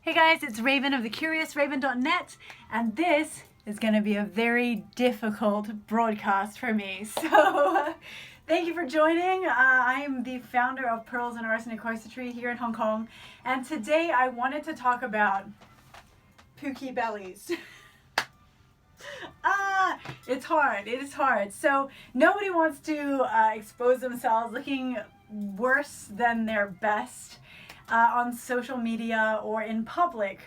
Hey guys, it's Raven of thecuriousraven.net, and this is going to be a very difficult broadcast for me. So thank you for joining. I'm the founder of Pearls and Arsenic Corsetry here in Hong Kong, and today I wanted to talk about pooky bellies. It's hard. It is hard. So nobody wants to expose themselves looking worse than their best on social media or in public,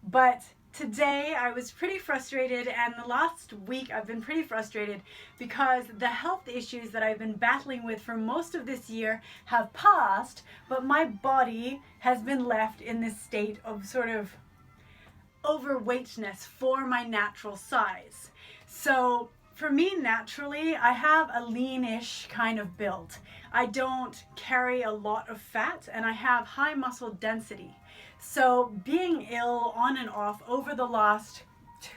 but today I was pretty frustrated, and the last week I've been pretty frustrated because the health issues that I've been battling with for most of this year have passed, but my body has been left in this state of sort of overweightness for my natural size. So for me, naturally, I have a lean-ish kind of build. I don't carry a lot of fat, and I have high muscle density. So being ill on and off over the last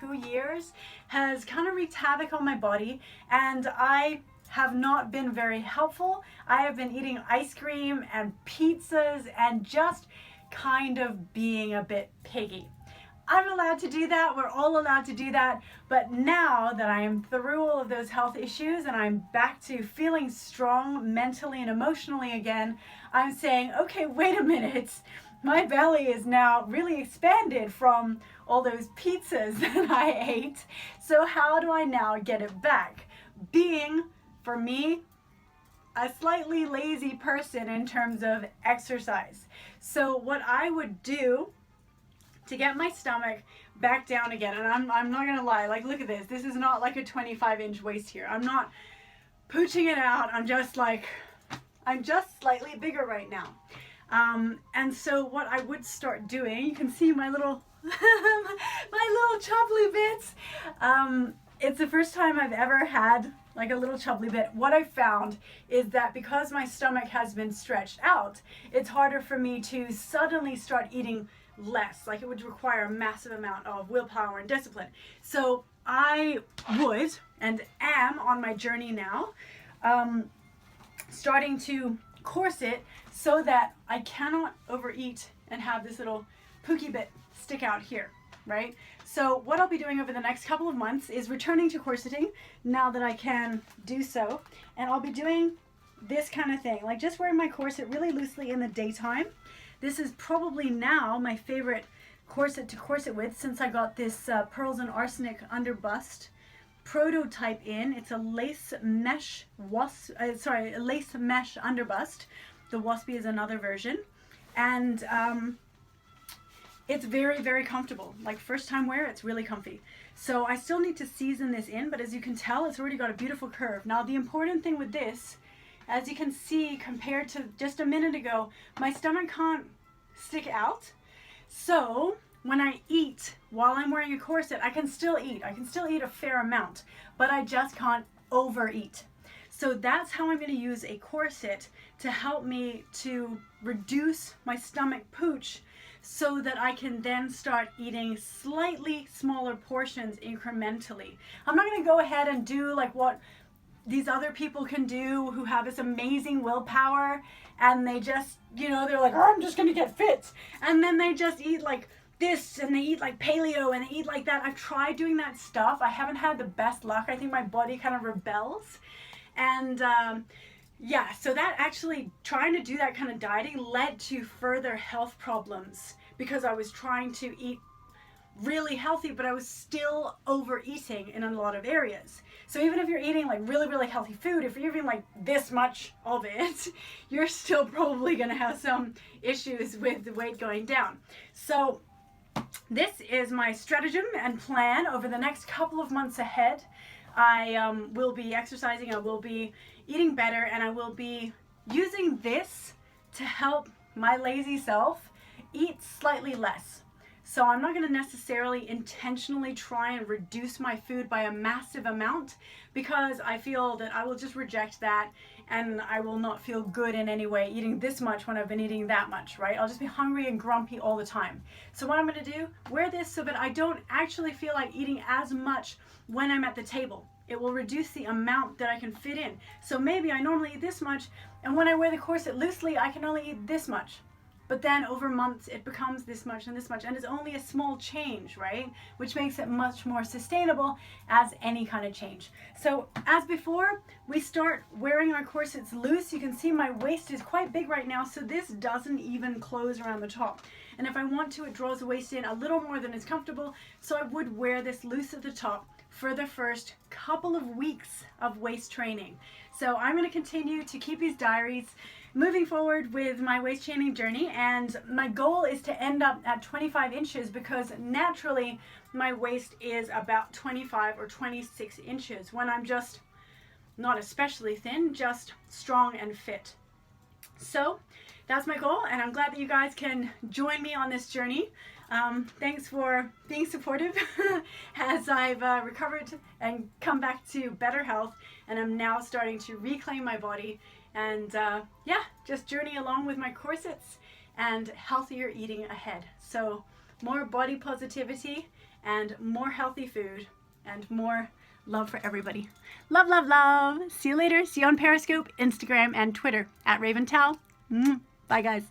2 years has kind of wreaked havoc on my body, and I have not been very helpful. I have been eating ice cream and pizzas and just kind of being a bit piggy. I'm allowed to do that, we're all allowed to do that, but now that I am through all of those health issues and I'm back to feeling strong mentally and emotionally again, I'm saying, okay, wait a minute, my belly is now really expanded from all those pizzas that I ate, so how do I now get it back? Being, for me, a slightly lazy person in terms of exercise. So what I would do to get my stomach back down again, and I'm not gonna lie, like, look at this. This is not like a 25-inch waist here. I'm not pooching it out. I'm just slightly bigger right now. And so what I would start doing, you can see my little my little chubbly bits. It's the first time I've ever had like a little chubbly bit. What I found is that because my stomach has been stretched out, it's harder for me to suddenly start eating less. Like, it would require a massive amount of willpower and discipline. So I would, and am on my journey now, starting to corset so that I cannot overeat and have this little pooky bit stick out here, right? So what I'll be doing over the next couple of months is returning to corseting now that I can do so, and I'll be doing this kind of thing, like just wearing my corset really loosely in the daytime. This is probably now my favorite corset to corset with, since I got this Pearls and Arsenic underbust prototype in. It's a lace mesh lace mesh underbust. The waspy is another version, and it's very, very comfortable. Like, first time wear, it's really comfy. So I still need to season this in, but as you can tell, it's already got a beautiful curve. Now, the important thing with this, as you can see, compared to just a minute ago, my stomach can't stick out. So when I eat while I'm wearing a corset, I can still eat. I can still eat a fair amount, but I just can't overeat. So that's how I'm going to use a corset to help me to reduce my stomach pooch, so that I can then start eating slightly smaller portions incrementally. I'm not going to go ahead and do like what these other people can do who have this amazing willpower, and they just, you know, they're like, oh, I'm just gonna get fit, and then they just eat like this, and they eat like paleo, and they eat like that. I've tried doing that stuff. I haven't had the best luck. I think my body kind of rebels, and yeah, so that actually, trying to do that kind of dieting led to further health problems, because I was trying to eat really healthy, but I was still overeating in a lot of areas. So even if you're eating like really, really healthy food, if you're eating like this much of it, you're still probably going to have some issues with the weight going down. So this is my stratagem and plan over the next couple of months ahead. I will be exercising, I will be eating better, and I will be using this to help my lazy self eat slightly less. So I'm not going to necessarily intentionally try and reduce my food by a massive amount, because I feel that I will just reject that, and I will not feel good in any way eating this much when I've been eating that much, right? I'll just be hungry and grumpy all the time. So what I'm going to do, wear this so that I don't actually feel like eating as much when I'm at the table. It will reduce the amount that I can fit in. So maybe I normally eat this much, and when I wear the corset loosely, I can only eat this much. but then over months it becomes this much and this much, and it's only a small change, right? Which makes it much more sustainable as any kind of change. So as before, we start wearing our corsets loose. You can see my waist is quite big right now, so this doesn't even close around the top. And if I want to, it draws the waist in a little more than is comfortable, so I would wear this loose at the top for the first couple of weeks of waist training. So I'm going to continue to keep these diaries moving forward with my waist training journey, and my goal is to end up at 25 inches because naturally my waist is about 25 or 26 inches when I'm just not especially thin, just strong and fit. So that's my goal, and I'm glad that you guys can join me on this journey. Thanks for being supportive as I've recovered and come back to better health, and I'm now starting to reclaim my body and yeah, just journey along with my corsets and healthier eating ahead. So more body positivity and more healthy food and more love for everybody. Love, love, love. See you later. See you on Periscope, Instagram, and Twitter at Raven Tao. Bye, guys.